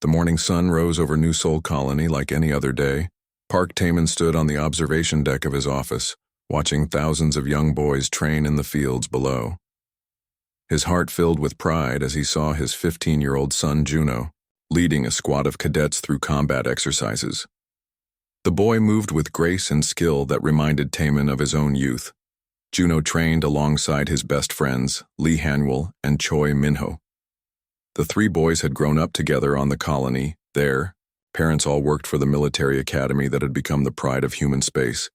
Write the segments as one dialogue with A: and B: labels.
A: The morning sun rose over New Sol Colony like any other day. Park Taman stood on the observation deck of his office, watching thousands of young boys train in the fields below. His heart filled with pride as he saw his 15-year-old son Juno leading a squad of cadets through combat exercises. The boy moved with grace and skill that reminded Taman of his own youth. Juno trained alongside his best friends, Lee Hanwell and Choi Minho. The three boys had grown up together on the colony. Their parents all worked for the military academy that had become the pride of human space.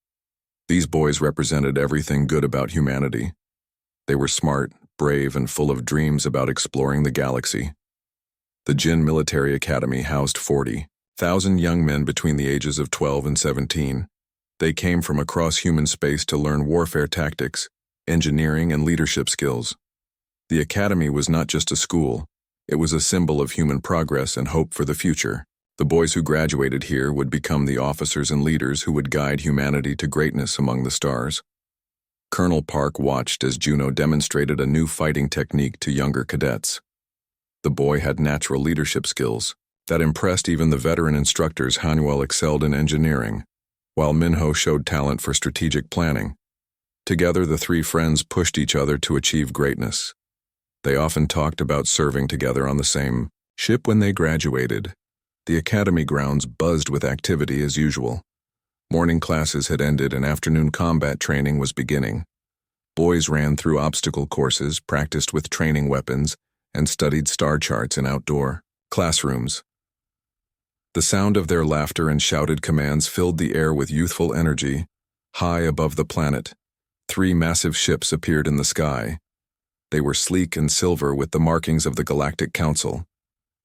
A: These boys represented everything good about humanity. They were smart, brave, and full of dreams about exploring the galaxy. The Jin Military Academy housed 40,000 young men between the ages of 12 and 17. They came from across human space to learn warfare tactics, engineering, and leadership skills. The academy was not just a school, it was a symbol of human progress and hope for the future. The boys who graduated here would become the officers and leaders who would guide humanity to greatness among the stars. Colonel Park watched as Juno demonstrated a new fighting technique to younger cadets. The boy had natural leadership skills that impressed even the veteran instructors. Hanwell excelled in engineering, while Minho showed talent for strategic planning. Together, the three friends pushed each other to achieve greatness. They often talked about serving together on the same ship when they graduated. The academy grounds buzzed with activity as usual. Morning classes had ended and afternoon combat training was beginning. Boys ran through obstacle courses, practiced with training weapons, and studied star charts in outdoor classrooms. The sound of their laughter and shouted commands filled the air with youthful energy. High above the planet, three massive ships appeared in the sky. They were sleek and silver with the markings of the Galactic Council.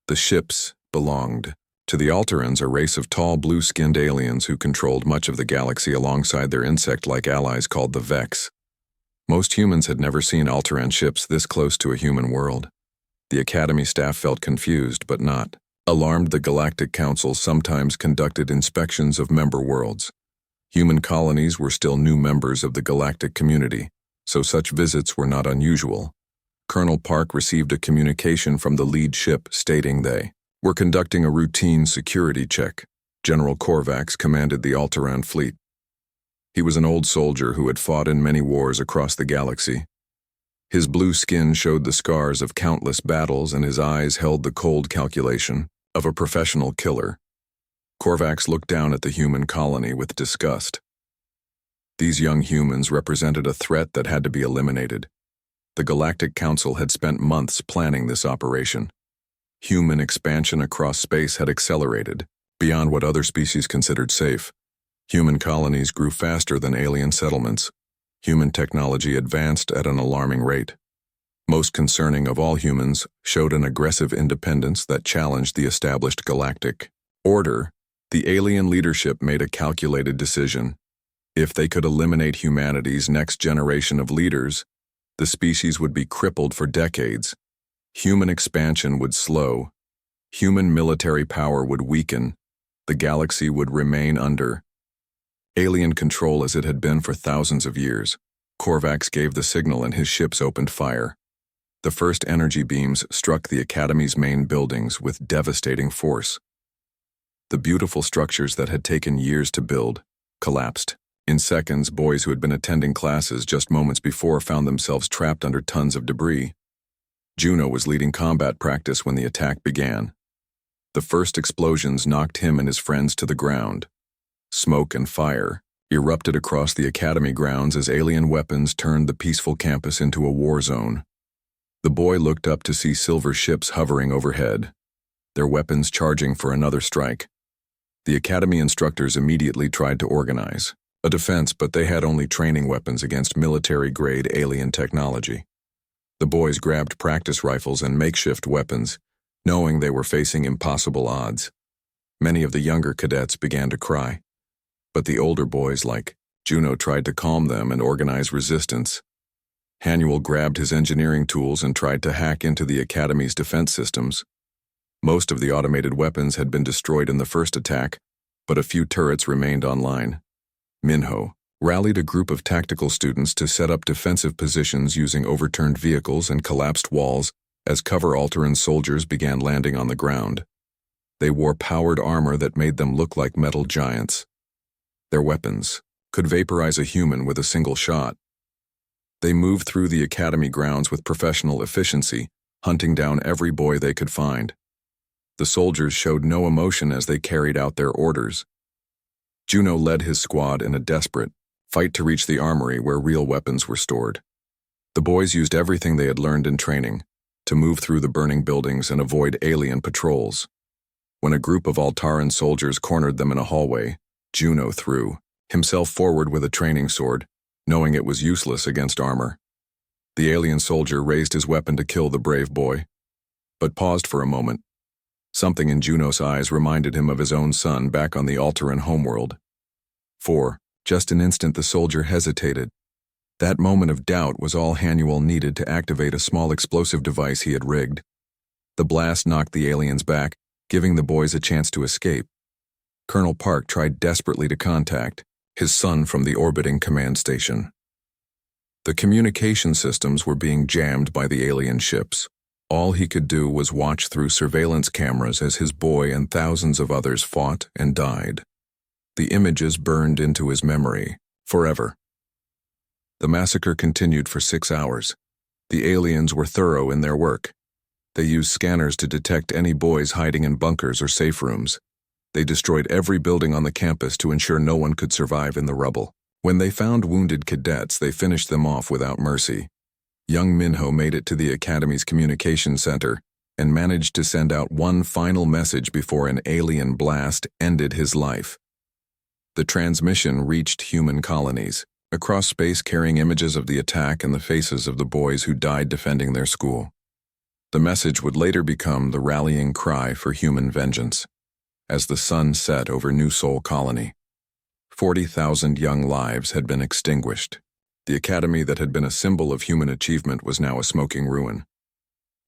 A: The ships belonged to the Alterans, a race of tall blue-skinned aliens who controlled much of the galaxy alongside their insect-like allies called the Vex. Most humans had never seen Alteran ships this close to a human world. The Academy staff felt confused, but not alarmed. The Galactic Council sometimes conducted inspections of member worlds. Human colonies were still new members of the galactic community, so such visits were not unusual. Colonel Park received a communication from the lead ship stating they were conducting a routine security check. General Korvax commanded the Alteran fleet. He was an old soldier who had fought in many wars across the galaxy. His blue skin showed the scars of countless battles, and his eyes held the cold calculation of a professional killer. Korvax looked down at the human colony with disgust. These young humans represented a threat that had to be eliminated. The Galactic Council had spent months planning this operation. Human expansion across space had accelerated, beyond what other species considered safe. Human colonies grew faster than alien settlements. Human technology advanced at an alarming rate. Most concerning of all, humans showed an aggressive independence that challenged the established galactic order. The alien leadership made a calculated decision. If they could eliminate humanity's next generation of leaders, the species would be crippled for decades. Human expansion would slow. Human military power would weaken. The galaxy would remain under alien control as it had been for thousands of years. Korvax gave the signal and his ships opened fire. The first energy beams struck the Academy's main buildings with devastating force. The beautiful structures that had taken years to build collapsed. In seconds, boys who had been attending classes just moments before found themselves trapped under tons of debris. Juno was leading combat practice when the attack began. The first explosions knocked him and his friends to the ground. Smoke and fire erupted across the Academy grounds as alien weapons turned the peaceful campus into a war zone. The boy looked up to see silver ships hovering overhead, their weapons charging for another strike. The Academy instructors immediately tried to organize a defense, but they had only training weapons against military-grade alien technology. The boys grabbed practice rifles and makeshift weapons, knowing they were facing impossible odds. Many of the younger cadets began to cry. But the older boys, like Juno, tried to calm them and organize resistance. Hanwell grabbed his engineering tools and tried to hack into the Academy's defense systems. Most of the automated weapons had been destroyed in the first attack, but a few turrets remained online. Minho rallied a group of tactical students to set up defensive positions using overturned vehicles and collapsed walls as cover Alteran soldiers began landing on the ground. They wore powered armor that made them look like metal giants. Their weapons could vaporize a human with a single shot. They moved through the academy grounds with professional efficiency, hunting down every boy they could find. The soldiers showed no emotion as they carried out their orders. Juno led his squad in a desperate fight to reach the armory where real weapons were stored. The boys used everything they had learned in training to move through the burning buildings and avoid alien patrols. When a group of Altaran soldiers cornered them in a hallway, Juno threw himself forward with a training sword, knowing it was useless against armor. The alien soldier raised his weapon to kill the brave boy, but paused for a moment. Something in Juno's eyes reminded him of his own son back on the Altaran homeworld. For just an instant the soldier hesitated. That moment of doubt was all Hanuel needed to activate a small explosive device he had rigged. The blast knocked the aliens back, giving the boys a chance to escape. Colonel Park tried desperately to contact his son from the orbiting command station. The communication systems were being jammed by the alien ships. All he could do was watch through surveillance cameras as his boy and thousands of others fought and died. The images burned into his memory forever. The massacre continued for 6 hours. The aliens were thorough in their work. They used scanners to detect any boys hiding in bunkers or safe rooms. They destroyed every building on the campus to ensure no one could survive in the rubble. When they found wounded cadets, they finished them off without mercy. Young Minho made it to the Academy's communication center and managed to send out one final message before an alien blast ended his life. The transmission reached human colonies across space, carrying images of the attack and the faces of the boys who died defending their school. The message would later become the rallying cry for human vengeance. As the sun set over New Sol Colony, 40,000 young lives had been extinguished. The academy that had been a symbol of human achievement was now a smoking ruin.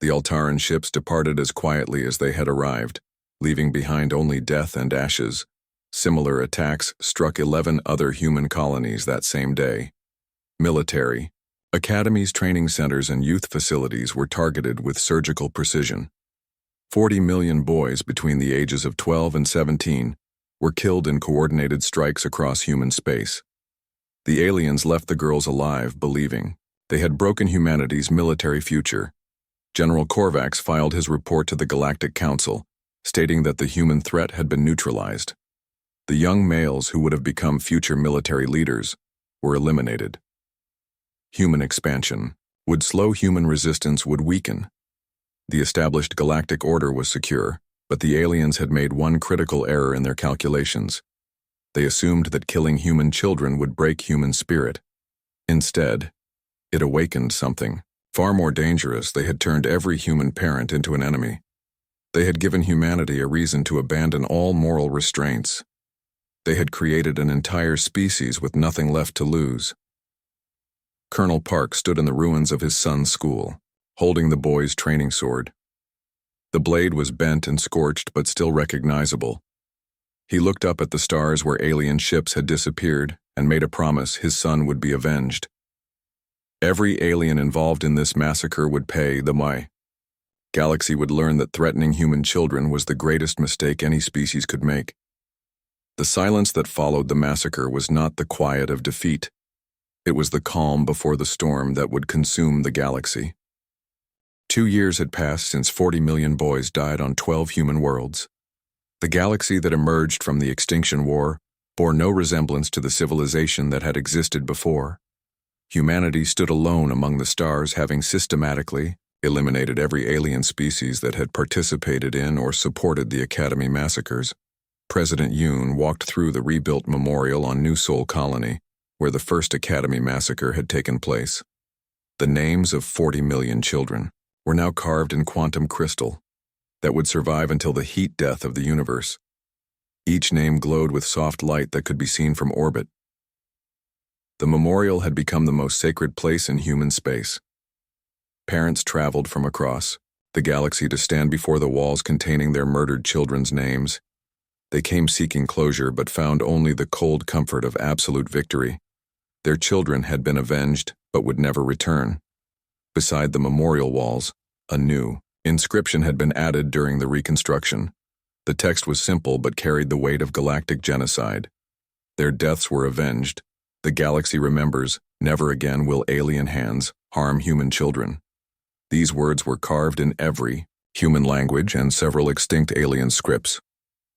A: The Altaran ships departed as quietly as they had arrived, leaving behind only death and ashes. Similar attacks struck 11 other human colonies that same day. Military, academies, training centers, and youth facilities were targeted with surgical precision. 40 million boys between the ages of 12 and 17 were killed in coordinated strikes across human space. The aliens left the girls alive, believing they had broken humanity's military future. General Korvax filed his report to the Galactic Council, stating that the human threat had been neutralized. The young males who would have become future military leaders were eliminated. Human expansion would slow, human resistance would weaken. The established galactic order was secure, but the aliens had made one critical error in their calculations. They assumed that killing human children would break human spirit. Instead, it awakened something far more dangerous. They had turned every human parent into an enemy. They had given humanity a reason to abandon all moral restraints. They had created an entire species with nothing left to lose. Colonel Park stood in the ruins of his son's school, holding the boy's training sword. The blade was bent and scorched but still recognizable. He looked up at the stars where alien ships had disappeared and made a promise his son would be avenged. Every alien involved in this massacre would pay the Galaxy would learn that threatening human children was the greatest mistake any species could make. The silence that followed the massacre was not the quiet of defeat. It was the calm before the storm that would consume the galaxy. 2 years had passed since 40 million boys died on 12 human worlds. The galaxy that emerged from the Extinction War bore no resemblance to the civilization that had existed before. Humanity stood alone among the stars, having systematically eliminated every alien species that had participated in or supported the Academy massacres. President Yoon walked through the rebuilt memorial on New Sol Colony, where the first Academy massacre had taken place. The names of 40 million children were now carved in quantum crystal that would survive until the heat death of the universe. Each name glowed with soft light that could be seen from orbit. The memorial had become the most sacred place in human space. Parents traveled from across the galaxy to stand before the walls containing their murdered children's names. They came seeking closure but found only the cold comfort of absolute victory. Their children had been avenged but would never return. Beside the memorial walls, a new inscription had been added during the reconstruction. The text was simple but carried the weight of galactic genocide. Their deaths were avenged. The galaxy remembers, never again will alien hands harm human children. These words were carved in every human language and several extinct alien scripts.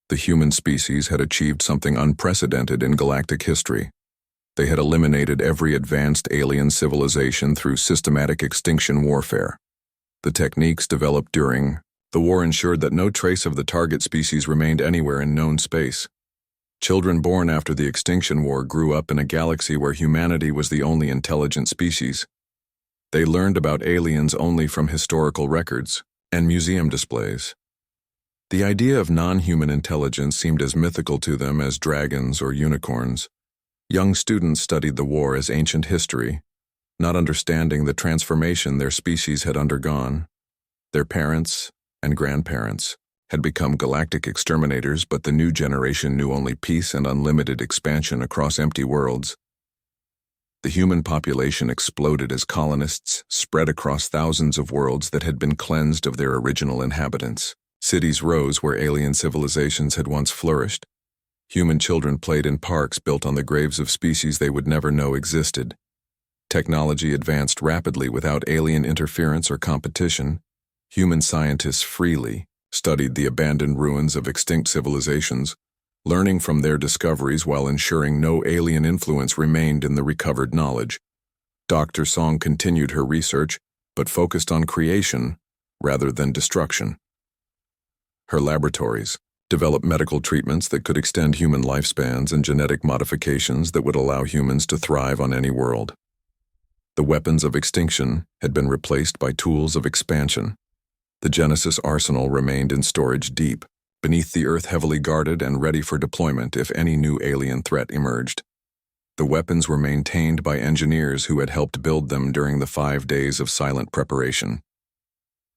A: The human species had achieved something unprecedented in galactic history. They had eliminated every advanced alien civilization through systematic extinction warfare. The techniques developed during the war ensured that no trace of the target species remained anywhere in known space. Children born after the Extinction War grew up in a galaxy where humanity was the only intelligent species. They learned about aliens only from historical records and museum displays. The idea of non-human intelligence seemed as mythical to them as dragons or unicorns. Young students studied the war as ancient history, not understanding the transformation their species had undergone. Their parents and grandparents had become galactic exterminators, but the new generation knew only peace and unlimited expansion across empty worlds. The human population exploded as colonists spread across thousands of worlds that had been cleansed of their original inhabitants. Cities rose where alien civilizations had once flourished. Human children played in parks built on the graves of species they would never know existed. Technology advanced rapidly without alien interference or competition. Human scientists freely studied the abandoned ruins of extinct civilizations, learning from their discoveries while ensuring no alien influence remained in the recovered knowledge. Dr. Song continued her research, but focused on creation rather than destruction. Her laboratories developed medical treatments that could extend human lifespans and genetic modifications that would allow humans to thrive on any world. The weapons of extinction had been replaced by tools of expansion. The Genesis arsenal remained in storage deep, beneath the Earth, heavily guarded and ready for deployment if any new alien threat emerged. The weapons were maintained by engineers who had helped build them during the 5 days of silent preparation.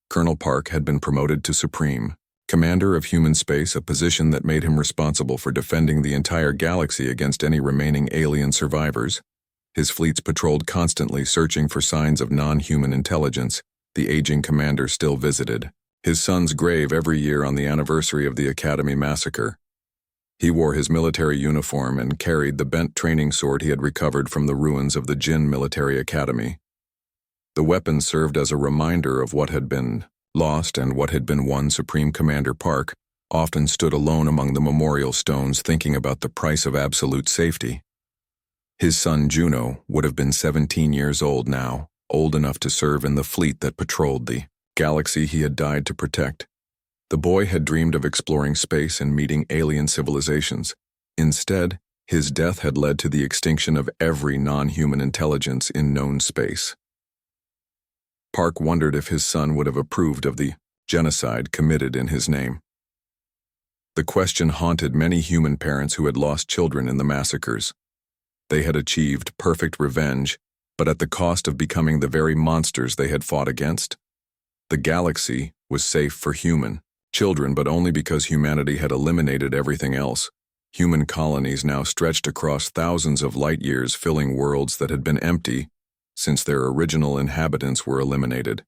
A: Colonel Park had been promoted to Supreme Commander of Human Space, a position that made him responsible for defending the entire galaxy against any remaining alien survivors. His fleets patrolled constantly, searching for signs of non-human intelligence. The aging commander still visited his son's grave every year on the anniversary of the Academy massacre. He wore his military uniform and carried the bent training sword he had recovered from the ruins of the Jin Military Academy. The weapon served as a reminder of what had been lost and what had been won. Supreme Commander Park often stood alone among the memorial stones, thinking about the price of absolute safety. His son Juno would have been 17 years old now, old enough to serve in the fleet that patrolled the galaxy he had died to protect. The boy had dreamed of exploring space and meeting alien civilizations. Instead, his death had led to the extinction of every non-human intelligence in known space. Park wondered if his son would have approved of the genocide committed in his name. The question haunted many human parents who had lost children in the massacres. They had achieved perfect revenge, but at the cost of becoming the very monsters they had fought against. The galaxy was safe for human children, but only because humanity had eliminated everything else. Human colonies now stretched across thousands of light years, filling worlds that had been empty since their original inhabitants were eliminated.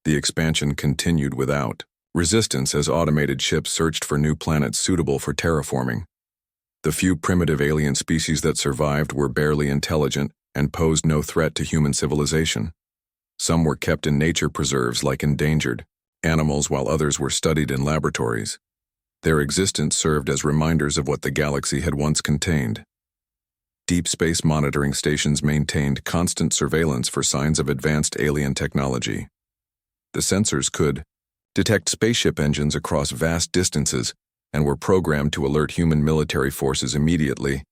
A: The expansion continued without resistance as automated ships searched for new planets suitable for terraforming. The few primitive alien species that survived were barely intelligent and posed no threat to human civilization. Some were kept in nature preserves like endangered animals, while others were studied in laboratories. Their existence served as reminders of what the galaxy had once contained. Deep space monitoring stations maintained constant surveillance for signs of advanced alien technology. The sensors could detect spaceship engines across vast distances and were programmed to alert human military forces immediately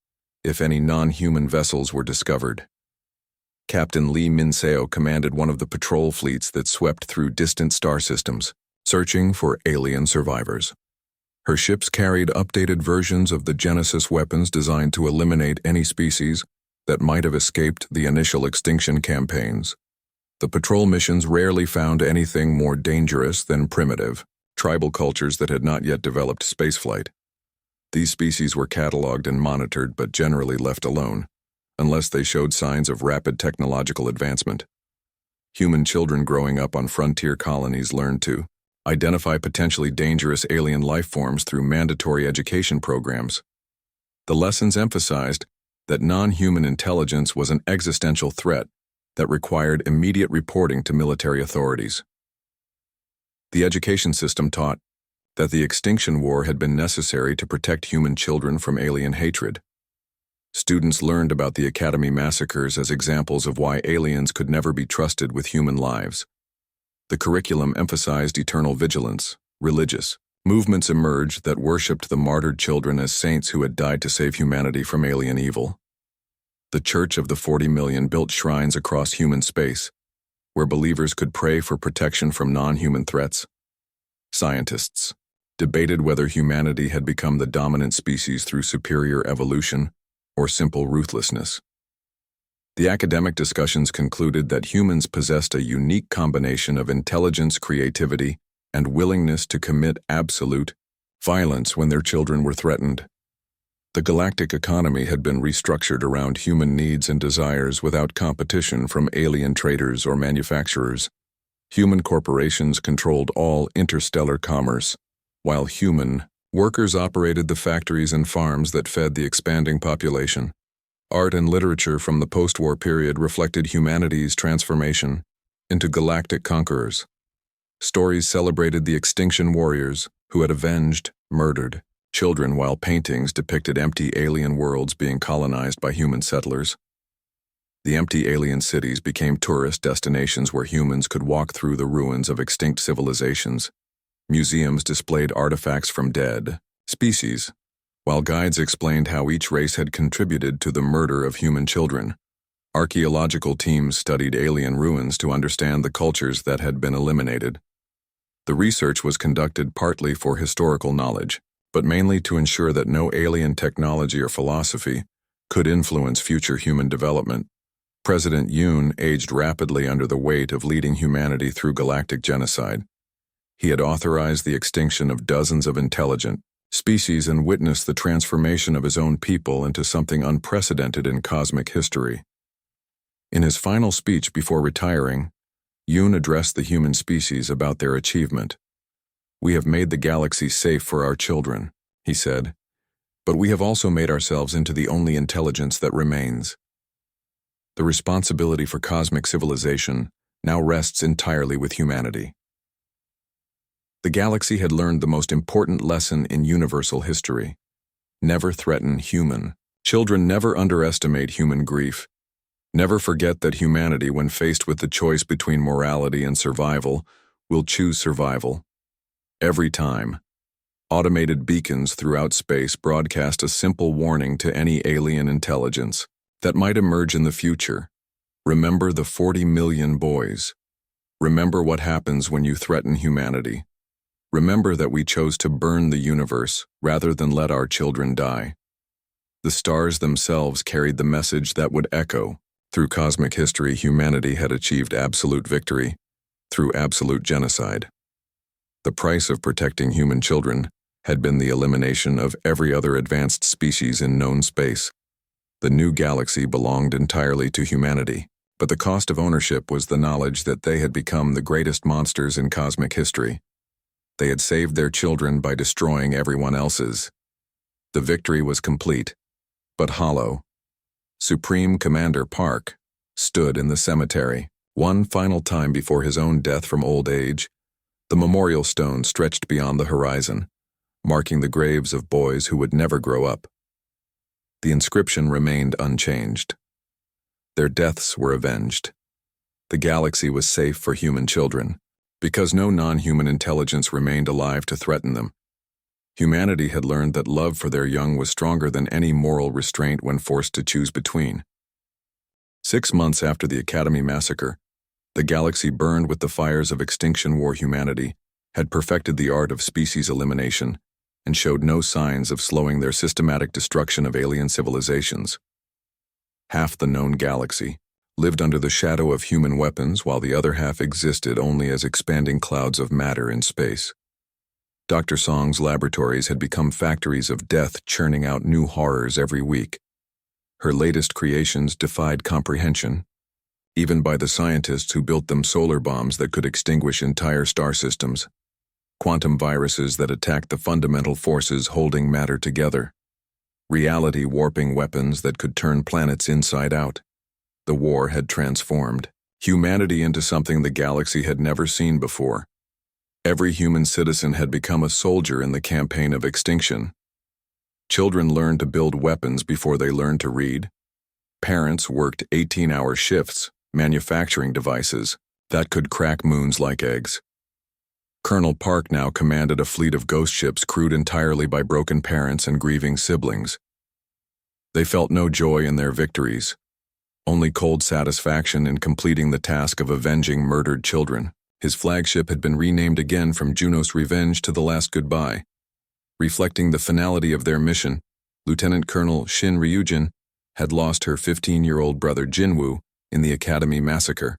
A: if any non-human vessels were discovered. Captain Lee Minseo commanded one of the patrol fleets that swept through distant star systems, searching for alien survivors. Her ships carried updated versions of the Genesis weapons designed to eliminate any species that might have escaped the initial extinction campaigns. The patrol missions rarely found anything more dangerous than primitive, tribal cultures that had not yet developed spaceflight. These species were cataloged and monitored, but generally left alone, unless they showed signs of rapid technological advancement. Human children growing up on frontier colonies learned to identify potentially dangerous alien life forms through mandatory education programs. The lessons emphasized that non-human intelligence was an existential threat that required immediate reporting to military authorities. The education system taught that the Extinction War had been necessary to protect human children from alien hatred. Students learned about the Academy massacres as examples of why aliens could never be trusted with human lives. The curriculum emphasized eternal vigilance. Religious movements emerged that worshipped the martyred children as saints who had died to save humanity from alien evil. The Church of the 40 Million built shrines across human space, where believers could pray for protection from non-human threats. Scientists debated whether humanity had become the dominant species through superior evolution or simple ruthlessness. The academic discussions concluded that humans possessed a unique combination of intelligence, creativity, and willingness to commit absolute violence when their children were threatened. The galactic economy had been restructured around human needs and desires without competition from alien traders or manufacturers. Human corporations controlled all interstellar commerce, while human workers operated the factories and farms that fed the expanding population. Art and literature from the post-war period reflected humanity's transformation into galactic conquerors. Stories celebrated the extinction warriors who had avenged, murdered children, while paintings depicted empty alien worlds being colonized by human settlers. The empty alien cities became tourist destinations where humans could walk through the ruins of extinct civilizations. Museums displayed artifacts from dead species, while guides explained how each race had contributed to the murder of human children. Archaeological teams studied alien ruins to understand the cultures that had been eliminated. The research was conducted partly for historical knowledge, but mainly to ensure that no alien technology or philosophy could influence future human development. President Yoon aged rapidly under the weight of leading humanity through galactic genocide. He had authorized the extinction of dozens of intelligent species and witnessed the transformation of his own people into something unprecedented in cosmic history. In his final speech before retiring, Yoon addressed the human species about their achievement. "We have made the galaxy safe for our children," he said, "but we have also made ourselves into the only intelligence that remains. The responsibility for cosmic civilization now rests entirely with humanity." The galaxy had learned the most important lesson in universal history. Never threaten human children. Never underestimate human grief. Never forget that humanity, when faced with the choice between morality and survival, will choose survival. Every time, automated beacons throughout space broadcast a simple warning to any alien intelligence that might emerge in the future. Remember the 40 million boys. Remember what happens when you threaten humanity. Remember that we chose to burn the universe rather than let our children die. The stars themselves carried the message that would echo. Through cosmic history, humanity had achieved absolute victory through absolute genocide. The price of protecting human children had been the elimination of every other advanced species in known space. The new galaxy belonged entirely to humanity, but the cost of ownership was the knowledge that they had become the greatest monsters in cosmic history. They had saved their children by destroying everyone else's. The victory was complete, but hollow. Supreme Commander Park stood in the cemetery one final time before his own death from old age. The memorial stone stretched beyond the horizon, marking the graves of boys who would never grow up. The inscription remained unchanged. Their deaths were avenged. The galaxy was safe for human children, because no non-human intelligence remained alive to threaten them. Humanity had learned that love for their young was stronger than any moral restraint when forced to choose between. 6 months after the Academy massacre, the galaxy burned with the fires of Extinction War. Humanity had perfected the art of species elimination and showed no signs of slowing their systematic destruction of alien civilizations. Half the known galaxy lived under the shadow of human weapons, while the other half existed only as expanding clouds of matter in space. Dr. Song's laboratories had become factories of death, churning out new horrors every week. Her latest creations defied comprehension, even by the scientists who built them solar bombs that could extinguish entire star systems. quantum viruses that attacked the fundamental forces holding matter together, reality-warping weapons that could turn planets inside out. The war had transformed humanity into something the galaxy had never seen before. Every human citizen had become a soldier in the campaign of extinction. Children learned to build weapons before they learned to read. Parents worked 18-hour shifts, manufacturing devices that could crack moons like eggs. Colonel Park now commanded a fleet of ghost ships crewed entirely by broken parents and grieving siblings. They felt no joy in their victories, only cold satisfaction in completing the task of avenging murdered children. His flagship had been renamed again from Junos Revenge to The Last Goodbye. Reflecting the finality of their mission, Lieutenant Colonel Shin Ryujin had lost her 15-year-old brother Jinwoo in the Academy massacre.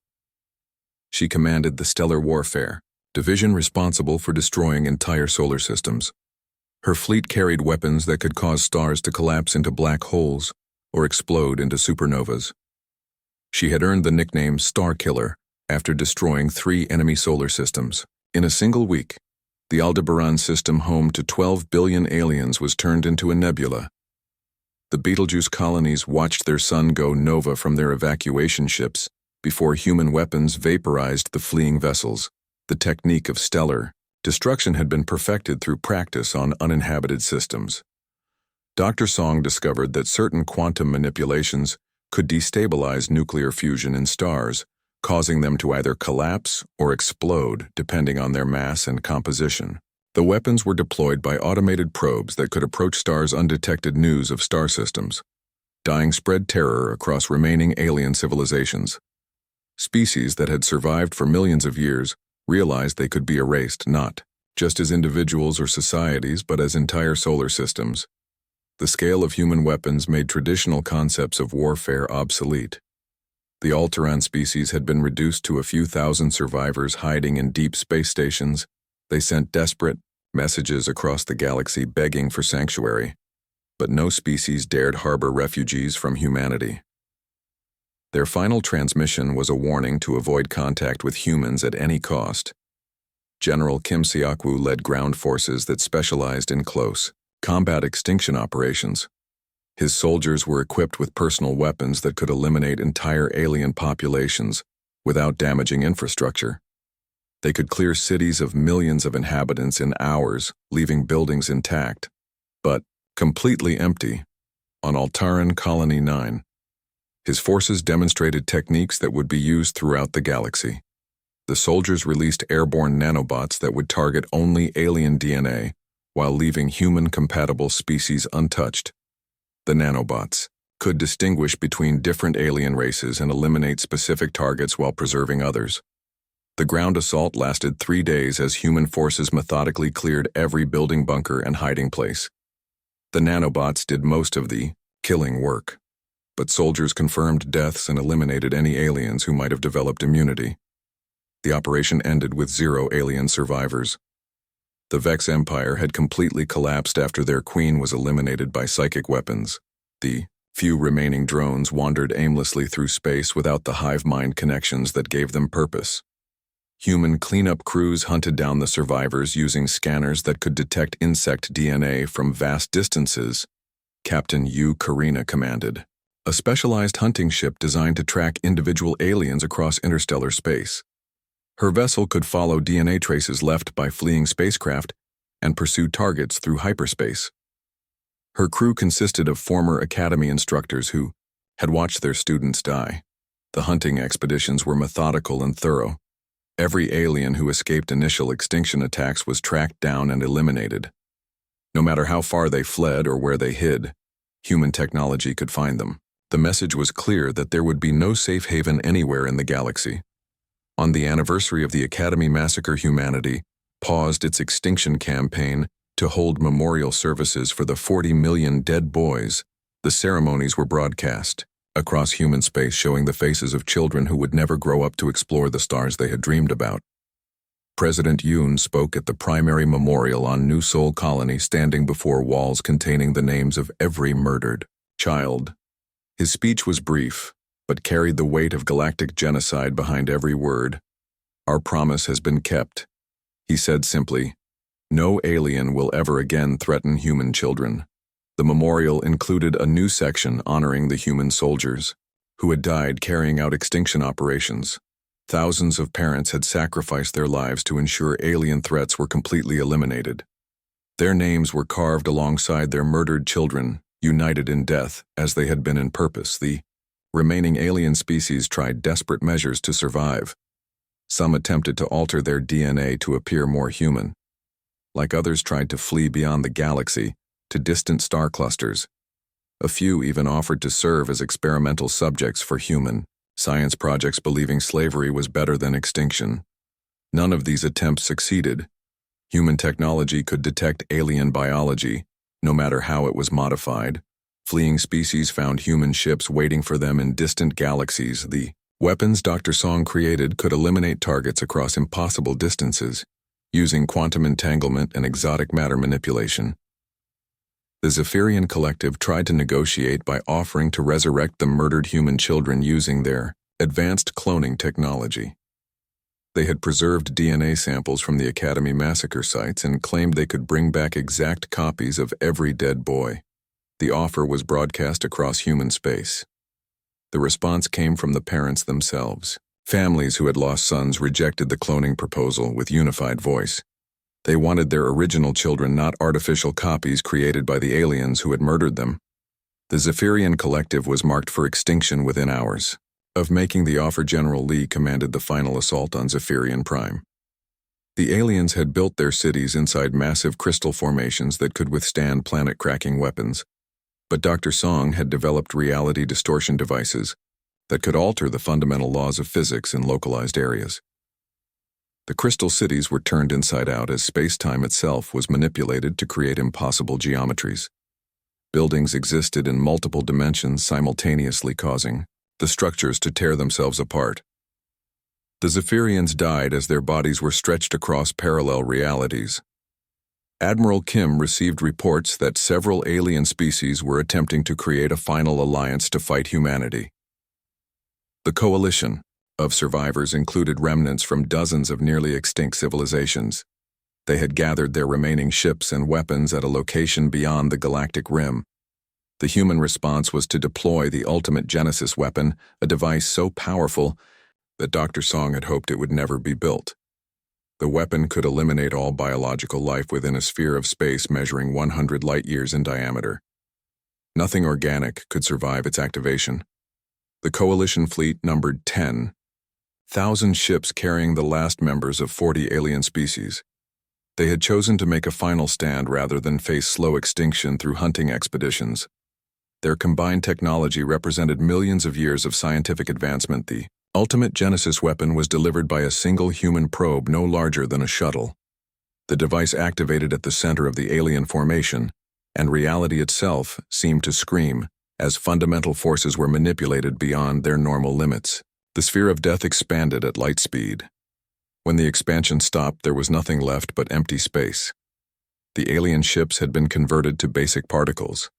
A: She commanded the Stellar Warfare division responsible for destroying entire solar systems. Her fleet carried weapons that could cause stars to collapse into black holes or explode into supernovas. She had earned the nickname Star Killer after destroying 3 enemy solar systems. In a single week, the Aldebaran system home to 12 billion aliens was turned into a nebula. The Betelgeuse colonies watched their sun go nova from their evacuation ships before human weapons vaporized the fleeing vessels. The technique of stellar destruction had been perfected through practice on uninhabited systems. Dr. Song discovered that certain quantum manipulations could destabilize nuclear fusion in stars, causing them to either collapse or explode depending on their mass and composition. The weapons were deployed by automated probes that could approach stars' undetected news of star systems. Dying spread terror across remaining alien civilizations. Species that had survived for millions of years realized they could be erased not just as individuals or societies but as entire solar systems. The scale of human weapons made traditional concepts of warfare obsolete. The Alteran species had been reduced to a few thousand survivors hiding in deep space stations. They sent desperate messages across the galaxy begging for sanctuary, but no species dared harbor refugees from humanity. Their final transmission was a warning to avoid contact with humans at any cost. General Kim Seok-woo led ground forces that specialized in close combat extinction operations. His soldiers were equipped with personal weapons that could eliminate entire alien populations without damaging infrastructure. They could clear cities of millions of inhabitants in hours, leaving buildings intact, but completely empty. On Altaran Colony 9, his forces demonstrated techniques that would be used throughout the galaxy. The soldiers released airborne nanobots that would target only alien DNA while leaving human-compatible species untouched. The nanobots could distinguish between different alien races and eliminate specific targets while preserving others. The ground assault lasted 3 days as human forces methodically cleared every building, bunker, and hiding place. The nanobots did most of the killing work, but soldiers confirmed deaths and eliminated any aliens who might have developed immunity. The operation ended with 0 alien survivors. The Vex Empire had completely collapsed after their queen was eliminated by psychic weapons. The few remaining drones wandered aimlessly through space without the hive mind connections that gave them purpose. Human cleanup crews hunted down the survivors using scanners that could detect insect DNA from vast distances. Captain Yu Karina commanded a specialized hunting ship designed to track individual aliens across interstellar space. Her vessel could follow DNA traces left by fleeing spacecraft and pursue targets through hyperspace. Her crew consisted of former academy instructors who had watched their students die. The hunting expeditions were methodical and thorough. Every alien who escaped initial extinction attacks was tracked down and eliminated. No matter how far they fled or where they hid, human technology could find them. The message was clear that there would be no safe haven anywhere in the galaxy. On the anniversary of the Academy massacre, humanity paused its extinction campaign to hold memorial services for the 40 million dead boys. The ceremonies were broadcast across human space, showing the faces of children who would never grow up to explore the stars they had dreamed about. President Yoon spoke at the primary memorial on New Sol Colony, standing before walls containing the names of every murdered child. His speech was brief, but carried the weight of galactic genocide behind every word. "Our promise has been kept," he said simply, No alien will ever again threaten human children. The memorial included a new section honoring the human soldiers who had died carrying out extinction operations. Thousands of parents had sacrificed their lives to ensure alien threats were completely eliminated. Their names were carved alongside their murdered children, united in death as they had been in purpose. The remaining alien species tried desperate measures to survive. Some attempted to alter their DNA to appear more human. Like others tried to flee beyond the galaxy, to distant star clusters. A few even offered to serve as experimental subjects for human science projects, believing slavery was better than extinction. None of these attempts succeeded. Human technology could detect alien biology, no matter how it was modified. Fleeing species found human ships waiting for them in distant galaxies. The weapons Dr. Song created could eliminate targets across impossible distances, using quantum entanglement and exotic matter manipulation. The Zephyrian Collective tried to negotiate by offering to resurrect the murdered human children using their advanced cloning technology. They had preserved DNA samples from the Academy massacre sites and claimed they could bring back exact copies of every dead boy. The offer was broadcast across human space. The response came from the parents themselves. Families who had lost sons rejected the cloning proposal with unified voice. They wanted their original children, not artificial copies created by the aliens who had murdered them. The Zephyrian Collective was marked for extinction within hours of making the offer. General Lee commanded the final assault on Zephyrian Prime. The aliens had built their cities inside massive crystal formations that could withstand planet-cracking weapons, but Dr. Song had developed reality distortion devices that could alter the fundamental laws of physics in localized areas. The crystal cities were turned inside out as space-time itself was manipulated to create impossible geometries. Buildings existed in multiple dimensions simultaneously, causing the structures to tear themselves apart. The Zephyrians died as their bodies were stretched across parallel realities. Admiral Kim received reports that several alien species were attempting to create a final alliance to fight humanity. The coalition of survivors included remnants from dozens of nearly extinct civilizations. They had gathered their remaining ships and weapons at a location beyond the galactic rim. The human response was to deploy the ultimate Genesis weapon, a device so powerful that Dr. Song had hoped it would never be built. The weapon could eliminate all biological life within a sphere of space measuring 100 light-years in diameter. Nothing organic could survive its activation. The coalition fleet numbered 10,000 ships carrying the last members of 40 alien species. They had chosen to make a final stand rather than face slow extinction through hunting expeditions. Their combined technology represented millions of years of scientific advancement. The ultimate Genesis weapon was delivered by a single human probe no larger than a shuttle. The device activated at the center of the alien formation, and reality itself seemed to scream as fundamental forces were manipulated beyond their normal limits. The sphere of death expanded at light speed. When the expansion stopped, there was nothing left but empty space. The alien ships had been converted to basic particles.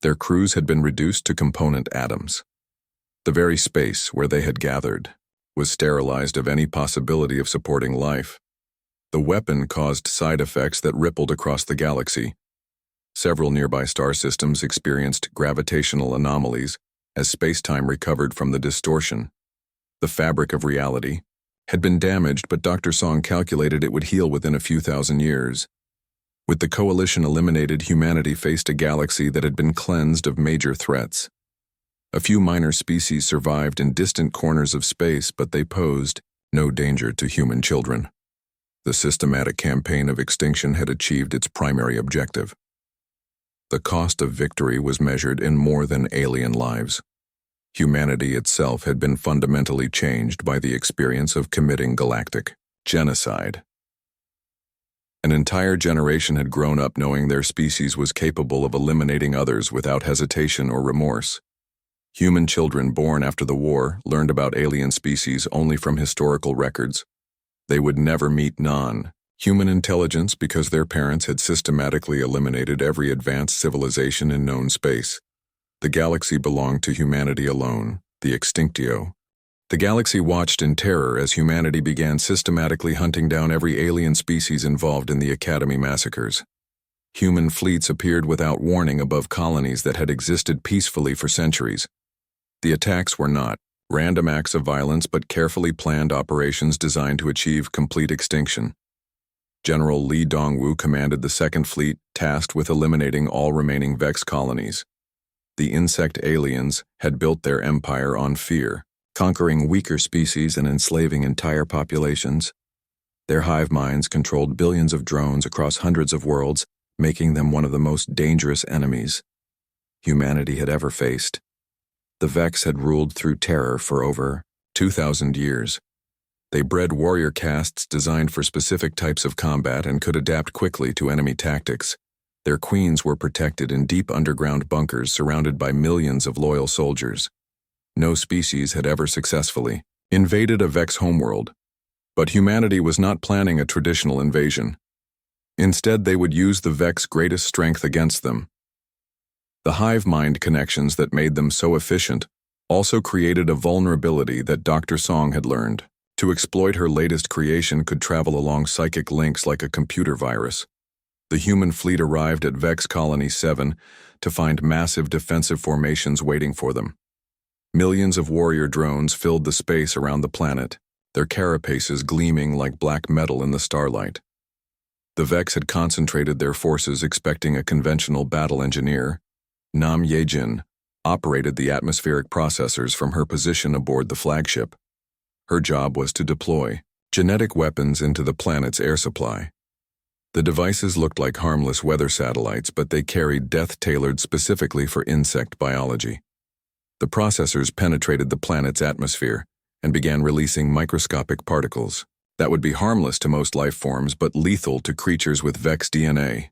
A: Their crews had been reduced to component atoms. The very space where they had gathered was sterilized of any possibility of supporting life. The weapon caused side effects that rippled across the galaxy. Several nearby star systems experienced gravitational anomalies as space-time recovered from the distortion. The fabric of reality had been damaged, but Dr. Song calculated it would heal within a few thousand years. With the coalition eliminated, humanity faced a galaxy that had been cleansed of major threats. A few minor species survived in distant corners of space, but they posed no danger to human children. The systematic campaign of extinction had achieved its primary objective. The cost of victory was measured in more than alien lives. Humanity itself had been fundamentally changed by the experience of committing galactic genocide. An entire generation had grown up knowing their species was capable of eliminating others without hesitation or remorse. Human children born after the war learned about alien species only from historical records. They would never meet non-human intelligence because their parents had systematically eliminated every advanced civilization in known space. The galaxy belonged to humanity alone, the Extinctio. The galaxy watched in terror as humanity began systematically hunting down every alien species involved in the Academy massacres. Human fleets appeared without warning above colonies that had existed peacefully for centuries. The attacks were not random acts of violence but carefully planned operations designed to achieve complete extinction. General Li Dongwu commanded the Second Fleet, tasked with eliminating all remaining Vex colonies. The insect aliens had built their empire on fear, conquering weaker species and enslaving entire populations. Their hive minds controlled billions of drones across hundreds of worlds, making them one of the most dangerous enemies humanity had ever faced. The Vex had ruled through terror for over 2,000 years. They bred warrior castes designed for specific types of combat and could adapt quickly to enemy tactics. Their queens were protected in deep underground bunkers surrounded by millions of loyal soldiers. No species had ever successfully invaded a Vex homeworld, but humanity was not planning a traditional invasion. Instead, they would use the Vex's greatest strength against them. The hive mind connections that made them so efficient also created a vulnerability that Dr. Song had learned. To exploit her latest creation could travel along psychic links like a computer virus. The human fleet arrived at Vex Colony 7 to find massive defensive formations waiting for them. Millions of warrior drones filled the space around the planet, their carapaces gleaming like black metal in the starlight. The Vex had concentrated their forces expecting a conventional battle engineer. Nam Yejin operated the atmospheric processors from her position aboard the flagship. Her job was to deploy genetic weapons into the planet's air supply. The devices looked like harmless weather satellites, but they carried death tailored specifically for insect biology. The processors penetrated the planet's atmosphere and began releasing microscopic particles that would be harmless to most life forms but lethal to creatures with Vex DNA.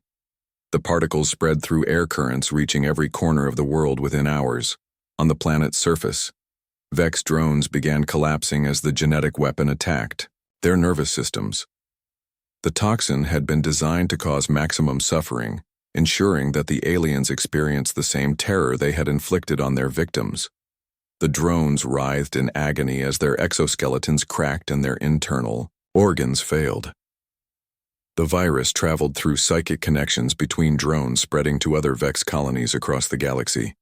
A: The particles spread through air currents, reaching every corner of the world within hours. On the planet's surface, Vex drones began collapsing as the genetic weapon attacked their nervous systems. The toxin had been designed to cause maximum suffering, ensuring that the aliens experienced the same terror they had inflicted on their victims. The drones writhed in agony as their exoskeletons cracked and their internal organs failed. The virus traveled through psychic connections between drones, spreading to other Vex colonies across the galaxy.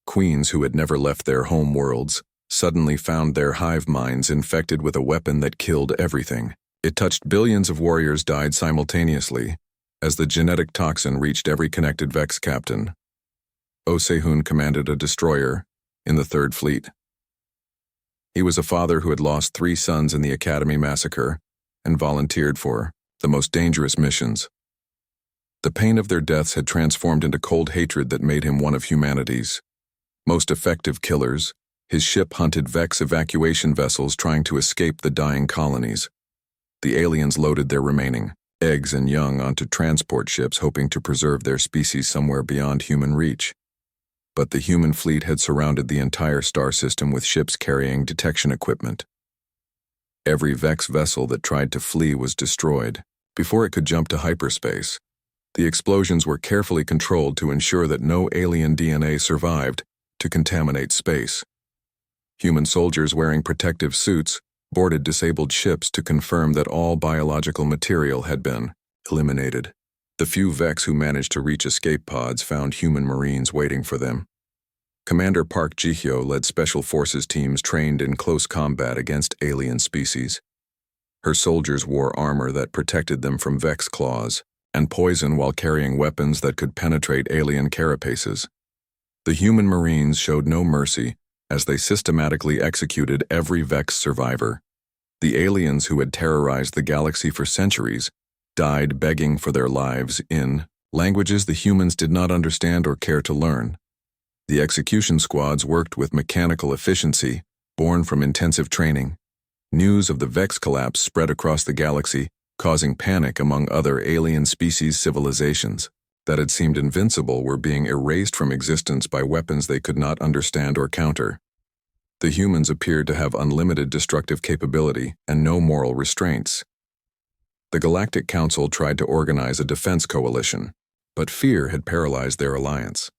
A: Queens who had never left their home worlds suddenly found their hive minds infected with a weapon that killed everything. It touched billions of warriors died simultaneously as the genetic toxin reached every connected Vex captain. Oh Se-hoon commanded a destroyer in the Third Fleet. He was a father who had lost 3 sons in the Academy massacre and volunteered for the most dangerous missions. The pain of their deaths had transformed into cold hatred that made him one of humanity's most effective killers. His ship hunted Vex evacuation vessels trying to escape the dying colonies. The aliens loaded their remaining eggs and young onto transport ships, hoping to preserve their species somewhere beyond human reach. But the human fleet had surrounded the entire star system with ships carrying detection equipment. Every Vex vessel that tried to flee was destroyed before it could jump to hyperspace. The explosions were carefully controlled to ensure that no alien DNA survived to contaminate space. Human soldiers wearing protective suits boarded disabled ships to confirm that all biological material had been eliminated. The few Vex who managed to reach escape pods found human Marines waiting for them. Commander Park Ji-hyo led special forces teams trained in close combat against alien species. Her soldiers wore armor that protected them from Vex claws and poison while carrying weapons that could penetrate alien carapaces. The human Marines showed no mercy as they systematically executed every Vex survivor. The aliens who had terrorized the galaxy for centuries died begging for their lives in languages the humans did not understand or care to learn. The execution squads worked with mechanical efficiency, born from intensive training. News of the Vex collapse spread across the galaxy, causing panic among other alien species civilizations that had seemed invincible were being erased from existence by weapons they could not understand or counter. The humans appeared to have unlimited destructive capability and no moral restraints. The Galactic Council tried to organize a defense coalition, but fear had paralyzed their alliance.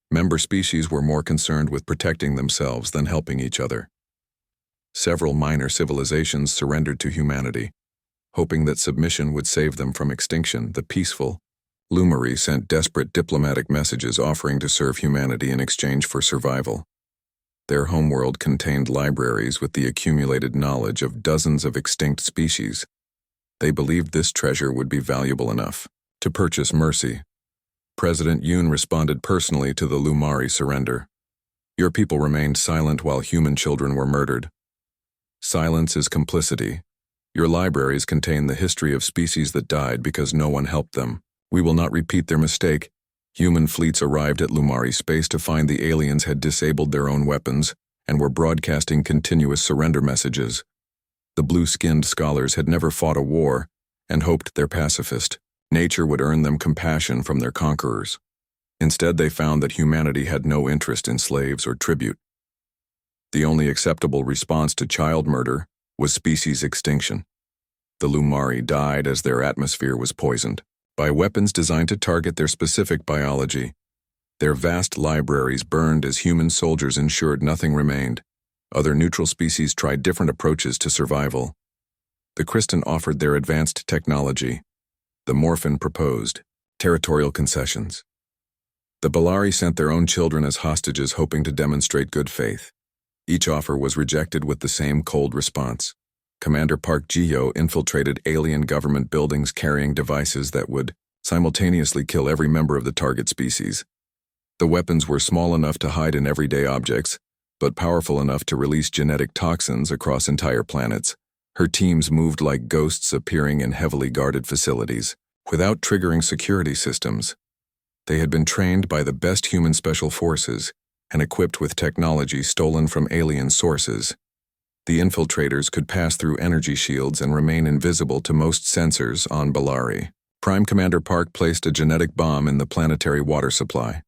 A: Member species were more concerned with protecting themselves than helping each other. Several minor civilizations surrendered to humanity, hoping that submission would save them from extinction. The peaceful Lumari sent desperate diplomatic messages offering to serve humanity in exchange for survival. Their homeworld contained libraries with the accumulated knowledge of dozens of extinct species. They believed this treasure would be valuable enough to purchase mercy. President Yoon responded personally to the Lumari surrender. Your people remained silent while human children were murdered. Silence is complicity. Your libraries contain the history of species that died because no one helped them. We will not repeat their mistake. Human fleets arrived at Lumari space to find the aliens had disabled their own weapons and were broadcasting continuous surrender messages. The blue-skinned scholars had never fought a war and hoped their pacifist nature would earn them compassion from their conquerors. Instead, they found that humanity had no interest in slaves or tribute. The only acceptable response to child murder was species extinction. The Lumari died as their atmosphere was poisoned by weapons designed to target their specific biology. Their vast libraries burned as human soldiers ensured nothing remained. Other neutral species tried different approaches to survival. The Kristen offered their advanced technology. The Morphin proposed territorial concessions. The Balari sent their own children as hostages, hoping to demonstrate good faith. Each offer was rejected with the same cold response. Commander Park Ji-yo infiltrated alien government buildings carrying devices that would simultaneously kill every member of the target species. The weapons were small enough to hide in everyday objects, but powerful enough to release genetic toxins across entire planets. Her teams moved like ghosts, appearing in heavily guarded facilities, without triggering security systems. They had been trained by the best human special forces and equipped with technology stolen from alien sources. The infiltrators could pass through energy shields and remain invisible to most sensors on Balari. Prime Commander Park placed a genetic bomb in the planetary water supply.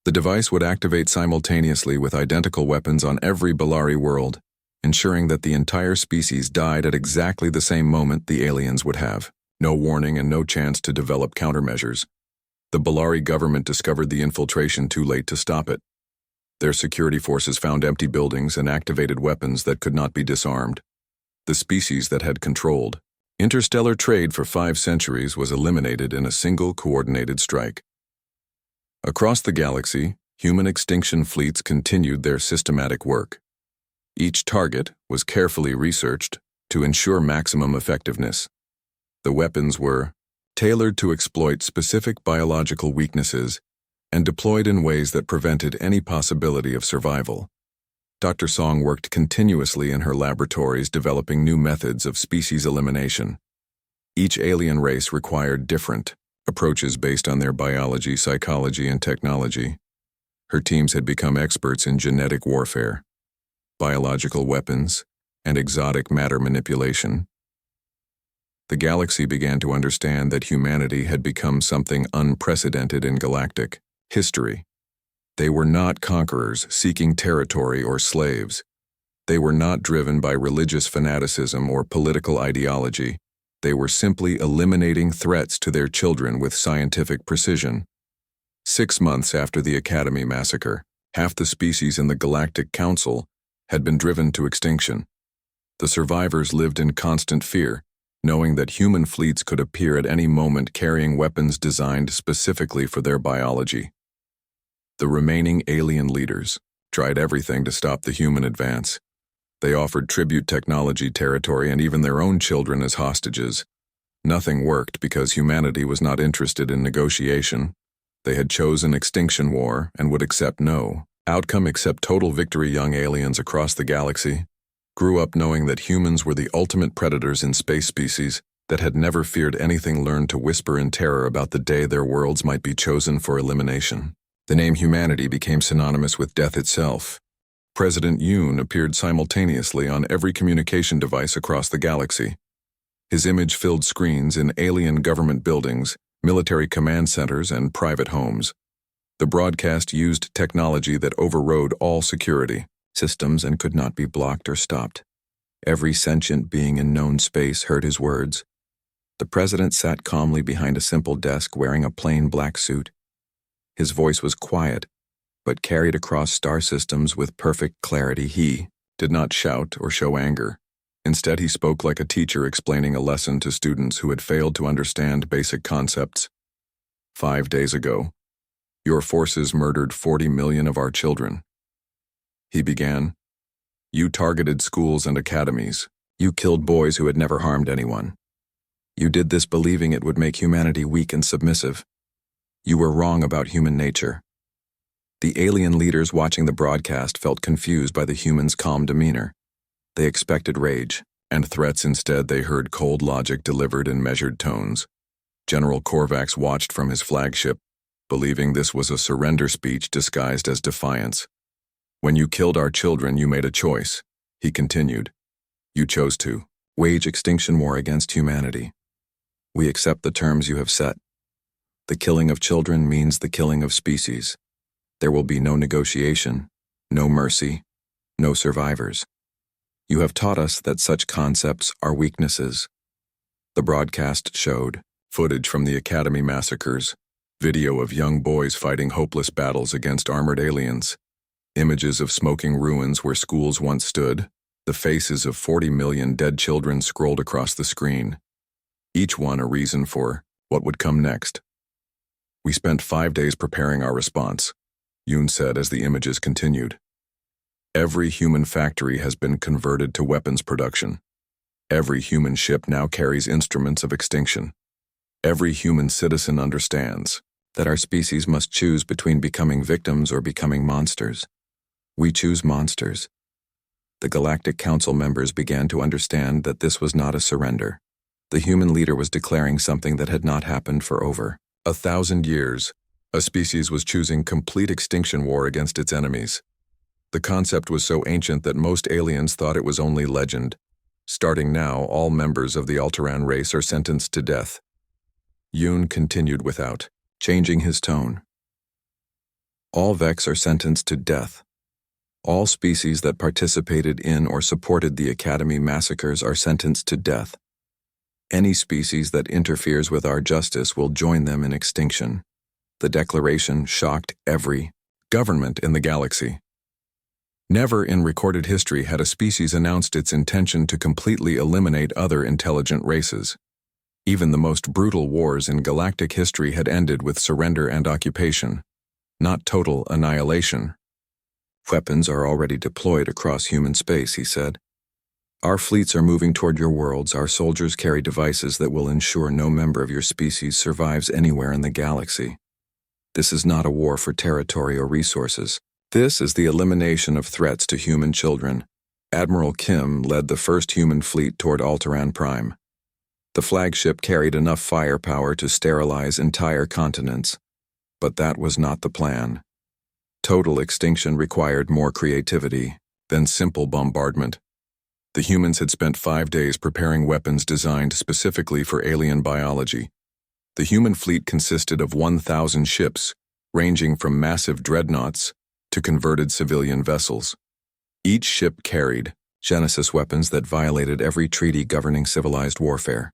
A: The device would activate simultaneously with identical weapons on every Balari world, ensuring that the entire species died at exactly the same moment the aliens would have. No warning and no chance to develop countermeasures. The Balari government discovered the infiltration too late to stop it. Their security forces found empty buildings and activated weapons that could not be disarmed. The species that had controlled interstellar trade for 5 centuries was eliminated in a single coordinated strike. Across the galaxy, human extinction fleets continued their systematic work. Each target was carefully researched to ensure maximum effectiveness. The weapons were tailored to exploit specific biological weaknesses and deployed in ways that prevented any possibility of survival. Dr. Song worked continuously in her laboratories developing new methods of species elimination. Each alien race required different approaches based on their biology, psychology, and technology. Her teams had become experts in genetic warfare, biological weapons, and exotic matter manipulation. The galaxy began to understand that humanity had become something unprecedented in galactic history. They were not conquerors seeking territory or slaves. They were not driven by religious fanaticism or political ideology. They were simply eliminating threats to their children with scientific precision. 6 months after the Academy massacre, half the species in the Galactic Council had been driven to extinction. The survivors lived in constant fear, knowing that human fleets could appear at any moment carrying weapons designed specifically for their biology. The remaining alien leaders tried everything to stop the human advance. They offered tribute technology, territory, and even their own children as hostages. Nothing worked because humanity was not interested in negotiation. They had chosen extinction war and would accept no outcome except total victory. Young aliens across the galaxy grew up knowing that humans were the ultimate predators in space. Species that had never feared anything learned to whisper in terror about the day their worlds might be chosen for elimination. The name humanity became synonymous with death itself. President Yoon appeared simultaneously on every communication device across the galaxy. His image filled screens in alien government buildings, military command centers, and private homes. The broadcast used technology that overrode all security systems and could not be blocked or stopped. Every sentient being in known space heard his words. The president sat calmly behind a simple desk wearing a plain black suit. His voice was quiet, but carried across star systems with perfect clarity. He did not shout or show anger. Instead, he spoke like a teacher explaining a lesson to students who had failed to understand basic concepts. 5 days ago, your forces murdered 40 million of our children. He began. You targeted schools and academies. You killed boys who had never harmed anyone. You did this believing it would make humanity weak and submissive. You were wrong about human nature. The alien leaders watching the broadcast felt confused by the humans' calm demeanor. They expected rage and threats. Instead, they heard cold logic delivered in measured tones. General Korvax watched from his flagship, believing this was a surrender speech disguised as defiance. When you killed our children, you made a choice, he continued. You chose to wage extinction war against humanity. We accept the terms you have set. The killing of children means the killing of species. There will be no negotiation, no mercy, no survivors. You have taught us that such concepts are weaknesses. The broadcast showed footage from the Academy massacres, video of young boys fighting hopeless battles against armored aliens, images of smoking ruins where schools once stood, the faces of 40 million dead children scrolled across the screen, each one a reason for what would come next. We spent 5 days preparing our response, Yoon said as the images continued. Every human factory has been converted to weapons production. Every human ship now carries instruments of extinction. Every human citizen understands that our species must choose between becoming victims or becoming monsters. We choose monsters. The Galactic Council members began to understand that this was not a surrender. The human leader was declaring something that had not happened for over 1,000 years. A species was choosing complete extinction war against its enemies. The concept was so ancient that most aliens thought it was only legend. Starting now, all members of the Alteran race are sentenced to death. Yoon continued without changing his tone. All Vex are sentenced to death. All species that participated in or supported the Academy massacres are sentenced to death. Any species that interferes with our justice will join them in extinction. The declaration shocked every government in the galaxy. Never in recorded history had a species announced its intention to completely eliminate other intelligent races. Even the most brutal wars in galactic history had ended with surrender and occupation, not total annihilation. Weapons are already deployed across human space, he said. Our fleets are moving toward your worlds. Our soldiers carry devices that will ensure no member of your species survives anywhere in the galaxy. This is not a war for territory or resources. This is the elimination of threats to human children. Admiral Kim led the first human fleet toward Alteran Prime. The flagship carried enough firepower to sterilize entire continents, but that was not the plan. Total extinction required more creativity than simple bombardment. The humans had spent 5 days preparing weapons designed specifically for alien biology. The human fleet consisted of 1,000 ships, ranging from massive dreadnoughts to converted civilian vessels. Each ship carried Genesis weapons that violated every treaty governing civilized warfare.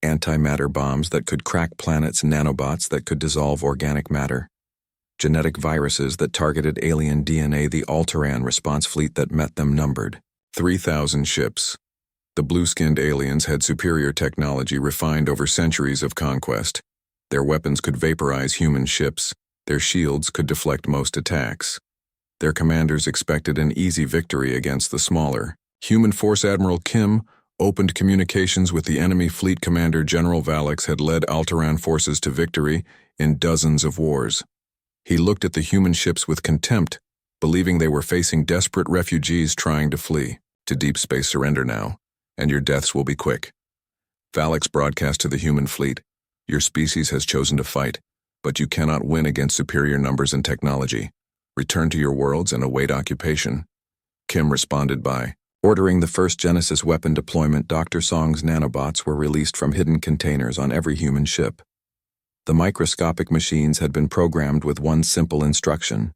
A: Antimatter bombs that could crack planets, nanobots that could dissolve organic matter. Genetic viruses that targeted alien DNA. The Alteran response fleet that met them numbered 3,000 ships. The blue-skinned aliens had superior technology refined over centuries of conquest. Their weapons could vaporize human ships. Their shields could deflect most attacks. Their commanders expected an easy victory against the smaller human force. Admiral Kim opened communications with the enemy fleet commander. General Valix had led Alteran forces to victory in dozens of wars. He looked at the human ships with contempt, believing they were facing desperate refugees trying to flee to deep space. Surrender now, and your deaths will be quick. Valix broadcast to the human fleet, your species has chosen to fight, but you cannot win against superior numbers and technology. Return to your worlds and await occupation. Kim responded by ordering the first Genesis weapon deployment. Dr. Song's nanobots were released from hidden containers on every human ship. The microscopic machines had been programmed with one simple instruction: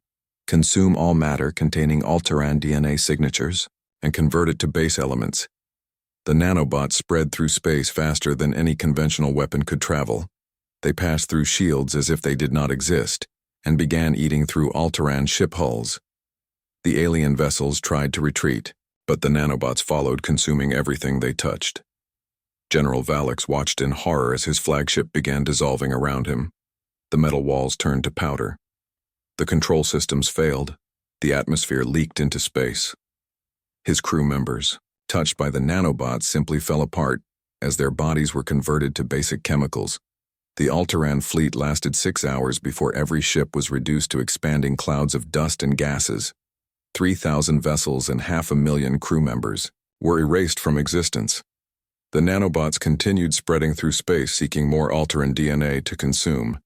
A: consume all matter containing Alteran DNA signatures and convert it to base elements. The nanobots spread through space faster than any conventional weapon could travel. They passed through shields as if they did not exist and began eating through Alteran ship hulls. The alien vessels tried to retreat, But the nanobots followed, consuming everything they touched. General Valix watched in horror as his flagship began dissolving around him. The metal walls turned to powder. The control systems failed. The atmosphere leaked into space. His crew members, touched by the nanobots, simply fell apart as their bodies were converted to basic chemicals. The Altaran fleet lasted 6 hours before every ship was reduced to expanding clouds of dust and gases. 3,000 vessels and 500,000 crew members were erased from existence. The nanobots continued spreading through space, seeking more Altaran DNA to consume.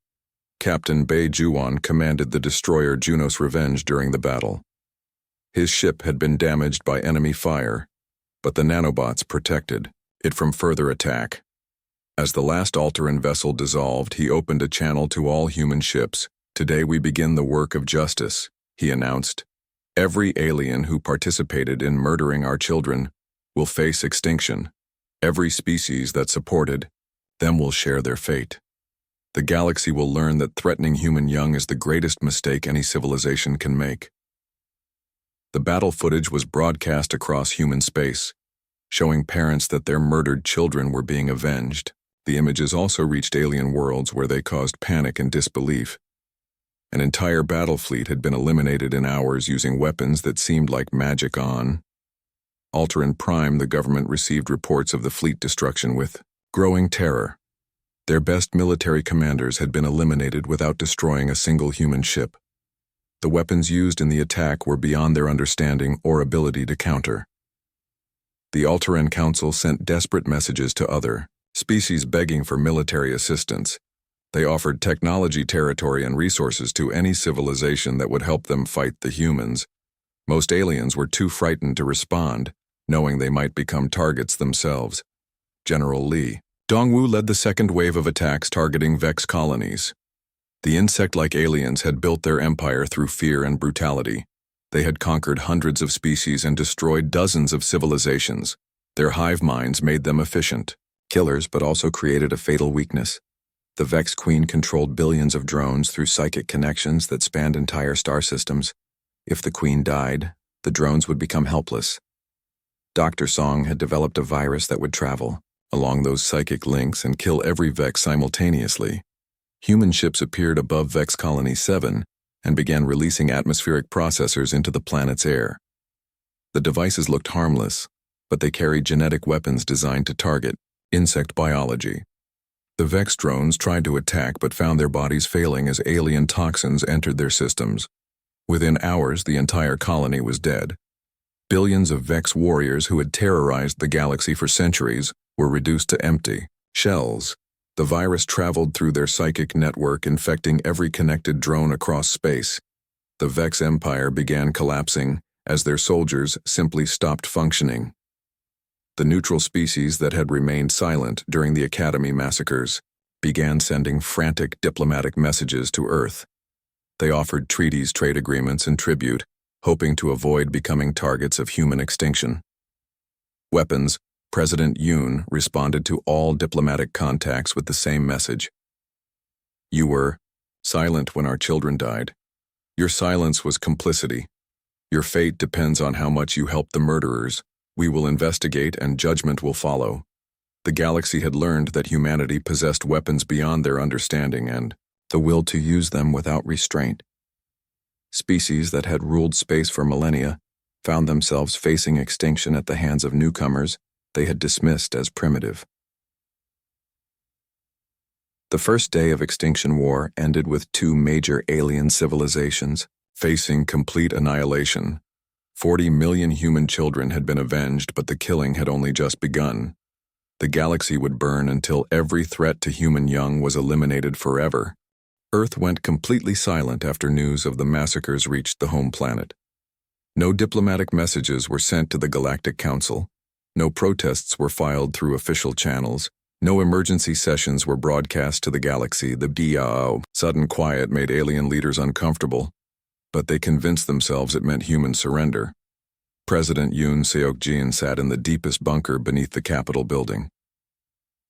A: Captain Bei Juan commanded the destroyer Junos Revenge during the battle. His ship had been damaged by enemy fire, but the nanobots protected it from further attack. As the last Altaran vessel dissolved, he opened a channel to all human ships. "Today we begin the work of justice," he announced. "Every alien who participated in murdering our children will face extinction. Every species that supported them will share their fate. The galaxy will learn that threatening human young is the greatest mistake any civilization can make." The battle footage was broadcast across human space, showing parents that their murdered children were being avenged. The images also reached alien worlds where they caused panic and disbelief. An entire battle fleet had been eliminated in hours using weapons that seemed like magic. On Altaran Prime, the government received reports of the fleet destruction with growing terror. Their best military commanders had been eliminated without destroying a single human ship. The weapons used in the attack were beyond their understanding or ability to counter. The Altaran Council sent desperate messages to other species begging for military assistance. They offered technology, territory, and resources to any civilization that would help them fight the humans. Most aliens were too frightened to respond, knowing they might become targets themselves. General Li Dongwu led the second wave of attacks targeting Vex colonies. The insect-like aliens had built their empire through fear and brutality. They had conquered hundreds of species and destroyed dozens of civilizations. Their hive minds made them efficient killers, but also created a fatal weakness. The Vex Queen controlled billions of drones through psychic connections that spanned entire star systems. If the Queen died, the drones would become helpless. Dr. Song had developed a virus that would travel along those psychic links and kill every Vex simultaneously. Human ships appeared above Vex Colony 7 and began releasing atmospheric processors into the planet's air. The devices looked harmless, but they carried genetic weapons designed to target insect biology. The Vex drones tried to attack but found their bodies failing as alien toxins entered their systems. Within hours, the entire colony was dead. Billions of Vex warriors who had terrorized the galaxy for centuries were reduced to empty shells. The virus traveled through their psychic network, infecting every connected drone across space. The Vex Empire began collapsing as their soldiers simply stopped functioning. The neutral species that had remained silent during the Academy massacres began sending frantic diplomatic messages to Earth. They offered treaties, trade agreements, and tribute, hoping to avoid becoming targets of human extinction. Weapons. President Yoon responded to all diplomatic contacts with the same message. "You were silent when our children died. Your silence was complicity. Your fate depends on how much you helped the murderers. We will investigate and judgment will follow." The galaxy had learned that humanity possessed weapons beyond their understanding and the will to use them without restraint. Species that had ruled space for millennia found themselves facing extinction at the hands of newcomers they had dismissed as primitive. The first day of Extinction War ended with 2 major alien civilizations facing complete annihilation. 40 million human children had been avenged, but the killing had only just begun. The galaxy would burn until every threat to human young was eliminated forever. Earth went completely silent after news of the massacres reached the home planet. No diplomatic messages were sent to the Galactic Council. No protests were filed through official channels. No emergency sessions were broadcast to the galaxy. The sudden quiet made alien leaders uncomfortable, but they convinced themselves it meant human surrender. President Yoon Seok-jin sat in the deepest bunker beneath the Capitol building.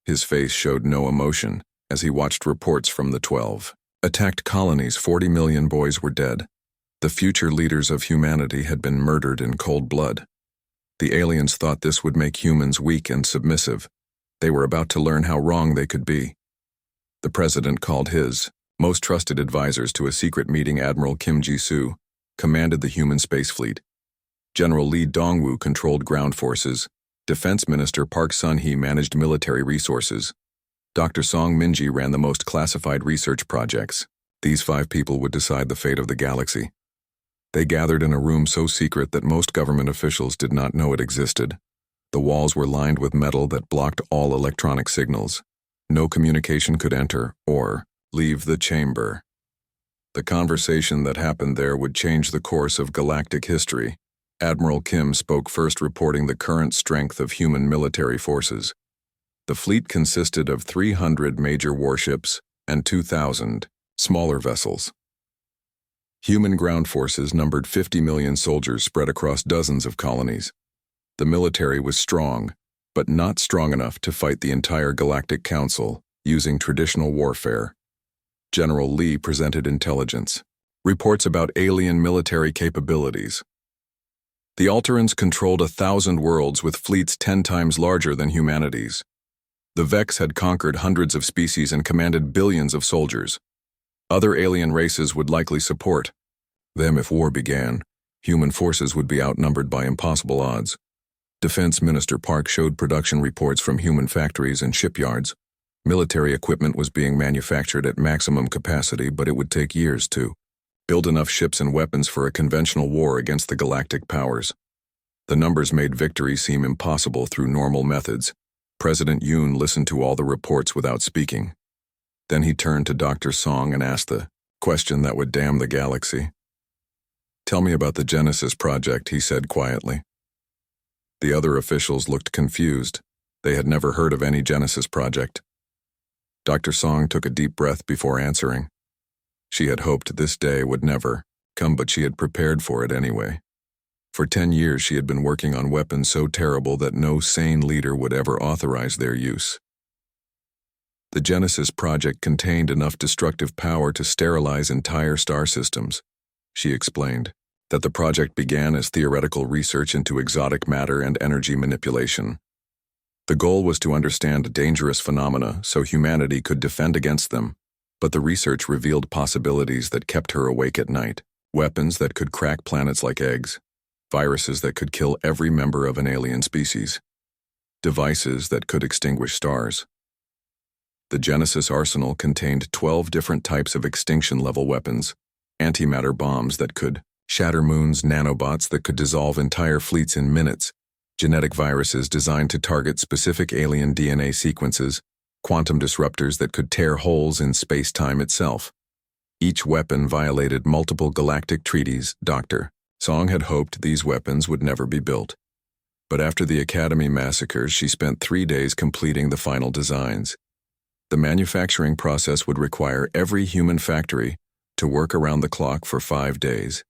A: His face showed no emotion as he watched reports from the 12 attacked colonies. 40 million boys were dead. The future leaders of humanity had been murdered in cold blood. The aliens thought this would make humans weak and submissive. They were about to learn how wrong they could be. The president called his most trusted advisors to a secret meeting. Admiral Kim Ji-soo commanded the human space fleet. General Lee Dongwoo controlled ground forces. Defense Minister Park Sun-hee managed military resources. Dr. Song Min-ji ran the most classified research projects. These 5 people would decide the fate of the galaxy. They gathered in a room so secret that most government officials did not know it existed. The walls were lined with metal that blocked all electronic signals. No communication could enter or leave the chamber. The conversation that happened there would change the course of galactic history. Admiral Kim spoke first, reporting the current strength of human military forces. The fleet consisted of 300 major warships and 2,000 smaller vessels. Human ground forces numbered 50 million soldiers spread across dozens of colonies. The military was strong, but not strong enough to fight the entire Galactic Council using traditional warfare. General Lee presented intelligence. Reports about alien military capabilities. The Alterans controlled 1,000 worlds with fleets 10 times larger than humanity's. The Vex had conquered hundreds of species and commanded billions of soldiers. Other alien races would likely support them if war began. Human forces would be outnumbered by impossible odds. Defense Minister Park showed production reports from human factories and shipyards. Military equipment was being manufactured at maximum capacity, but it would take years to build enough ships and weapons for a conventional war against the galactic powers. The numbers made victory seem impossible through normal methods. President Yoon listened to all the reports without speaking. Then he turned to Dr. Song and asked the question that would damn the galaxy. "Tell me about the Genesis project," he said quietly. The other officials looked confused. They had never heard of any Genesis project. Dr. Song took a deep breath before answering. She had hoped this day would never come, but she had prepared for it anyway. For 10 years she had been working on weapons so terrible that no sane leader would ever authorize their use. The Genesis project contained enough destructive power to sterilize entire star systems. She explained that the project began as theoretical research into exotic matter and energy manipulation. The goal was to understand dangerous phenomena so humanity could defend against them, but the research revealed possibilities that kept her awake at night. Weapons that could crack planets like eggs, viruses that could kill every member of an alien species, devices that could extinguish stars. The Genesis arsenal contained 12 different types of extinction-level weapons, antimatter bombs that could shatter moons, nanobots that could dissolve entire fleets in minutes, genetic viruses designed to target specific alien DNA sequences, quantum disruptors that could tear holes in space-time itself. Each weapon violated multiple galactic treaties. Dr. Song had hoped these weapons would never be built. But after the Academy massacres, she spent 3 days completing the final designs. The manufacturing process would require every human factory to work around the clock for 5 days.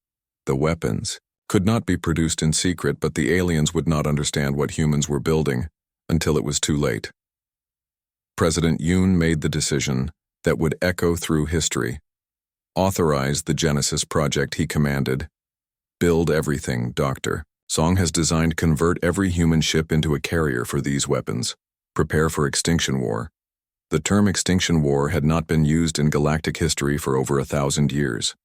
A: The weapons could not be produced in secret, but the aliens would not understand what humans were building until it was too late. President Yoon made the decision that would echo through history. Authorize the Genesis project, he commanded. Build everything, Dr. Song has designed. Convert every human ship into a carrier for these weapons. Prepare for Extinction War. The term Extinction War had not been used in galactic history for over 1,000 years.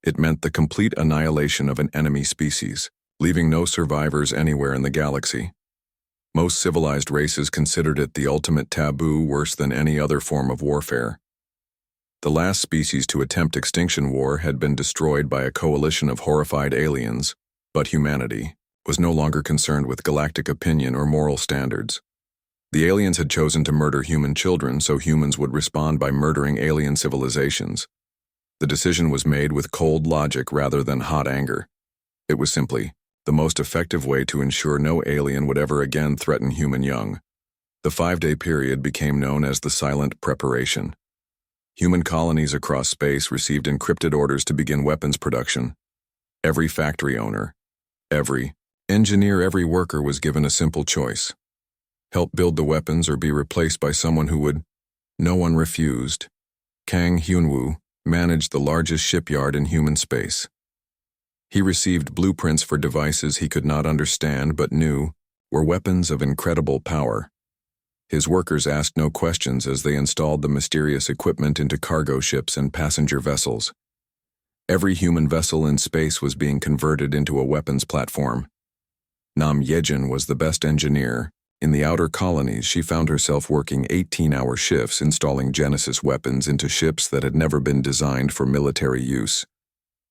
A: It meant the complete annihilation of an enemy species, leaving no survivors anywhere in the galaxy. Most civilized races considered it the ultimate taboo, worse than any other form of warfare. The last species to attempt Extinction War had been destroyed by a coalition of horrified aliens, but humanity was no longer concerned with galactic opinion or moral standards. The aliens had chosen to murder human children, so humans would respond by murdering alien civilizations. The decision was made with cold logic rather than hot anger. It was simply the most effective way to ensure no alien would ever again threaten human young. The 5-day period became known as the Silent Preparation. Human colonies across space received encrypted orders to begin weapons production. Every factory owner, every engineer, every worker was given a simple choice: help build the weapons or be replaced by someone who would. No one refused. Kang Hyunwoo managed the largest shipyard in human space. He received blueprints for devices he could not understand but knew were weapons of incredible power. His workers asked no questions as they installed the mysterious equipment into cargo ships and passenger vessels. Every human vessel in space was being converted into a weapons platform. Nam Yejin was the best engineer. In the outer colonies, she found herself working 18-hour shifts installing Genesis weapons into ships that had never been designed for military use.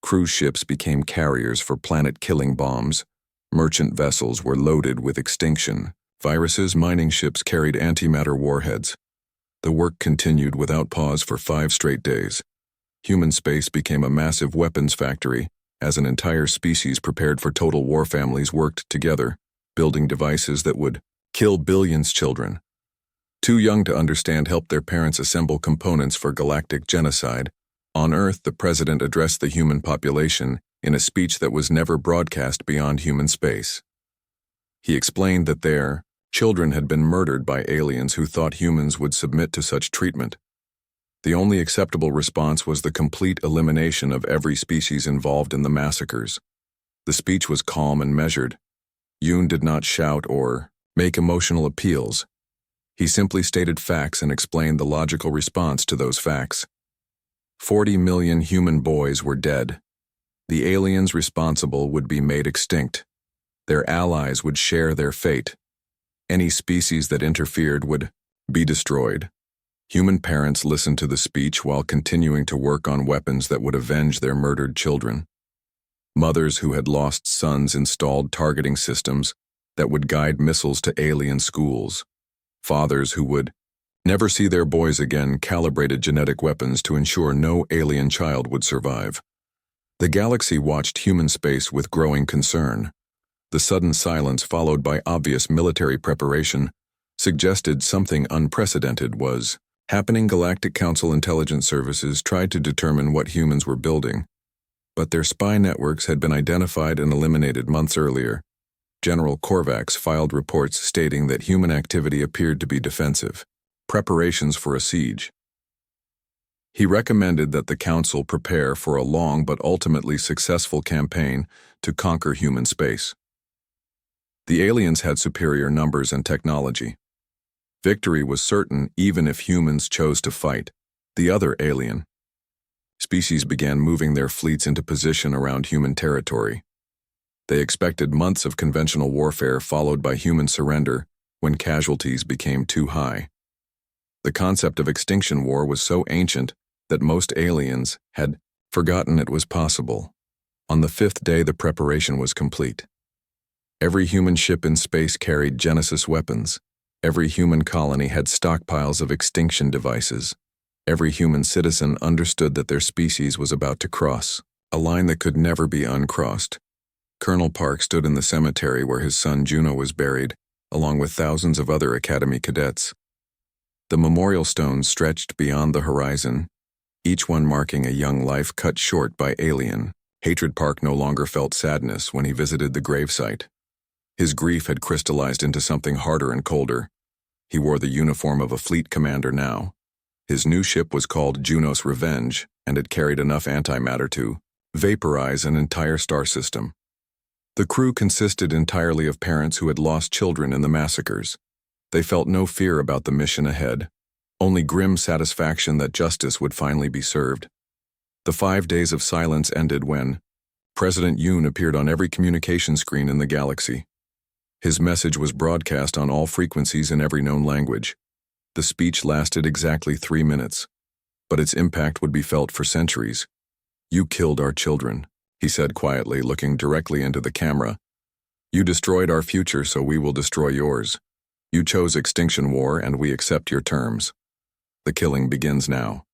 A: Cruise ships became carriers for planet-killing bombs. Merchant vessels were loaded with Extinction viruses. Mining ships carried antimatter warheads. The work continued without pause for 5 straight days. Human space became a massive weapons factory as an entire species prepared for total war. Families worked together, building devices that would kill billions of children. Too young to understand helped their parents assemble components for galactic genocide. On Earth, the president addressed the human population in a speech that was never broadcast beyond human space. He explained that their children had been murdered by aliens who thought humans would submit to such treatment. The only acceptable response was the complete elimination of every species involved in the massacres. The speech was calm and measured. Yoon did not shout or make emotional appeals. He simply stated facts and explained the logical response to those facts. 40 million human boys were dead. The aliens responsible would be made extinct. Their allies would share their fate. Any species that interfered would be destroyed. Human parents listened to the speech while continuing to work on weapons that would avenge their murdered children. Mothers who had lost sons installed targeting systems that would guide missiles to alien schools. Fathers who would never see their boys again calibrated genetic weapons to ensure no alien child would survive. The galaxy watched human space with growing concern. The sudden silence, followed by obvious military preparation, suggested something unprecedented was happening. Galactic Council intelligence services tried to determine what humans were building, but their spy networks had been identified and eliminated months earlier. General Korvax filed reports stating that human activity appeared to be defensive, preparations for a siege. He recommended that the Council prepare for a long but ultimately successful campaign to conquer human space. The aliens had superior numbers and technology. Victory was certain even if humans chose to fight. The other alien species began moving their fleets into position around human territory. They expected months of conventional warfare followed by human surrender when casualties became too high. The concept of extinction war was so ancient that most aliens had forgotten it was possible. On the 5th day, the preparation was complete. Every human ship in space carried Genesis weapons. Every human colony had stockpiles of extinction devices. Every human citizen understood that their species was about to cross a line that could never be uncrossed. Colonel Park stood in the cemetery where his son Juno was buried, along with thousands of other Academy cadets. The memorial stones stretched beyond the horizon, each one marking a young life cut short by alien hatred. Park no longer felt sadness when he visited the gravesite. His grief had crystallized into something harder and colder. He wore the uniform of a fleet commander now. His new ship was called Juno's Revenge and had carried enough antimatter to vaporize an entire star system. The crew consisted entirely of parents who had lost children in the massacres. They felt no fear about the mission ahead, only grim satisfaction that justice would finally be served. The 5 days of silence ended when President Yoon appeared on every communication screen in the galaxy. His message was broadcast on all frequencies in every known language. The speech lasted exactly 3 minutes, but its impact would be felt for centuries. "You killed our children," he said quietly, looking directly into the camera. "You destroyed our future, so we will destroy yours. You chose extinction war, and we accept your terms. The killing begins now."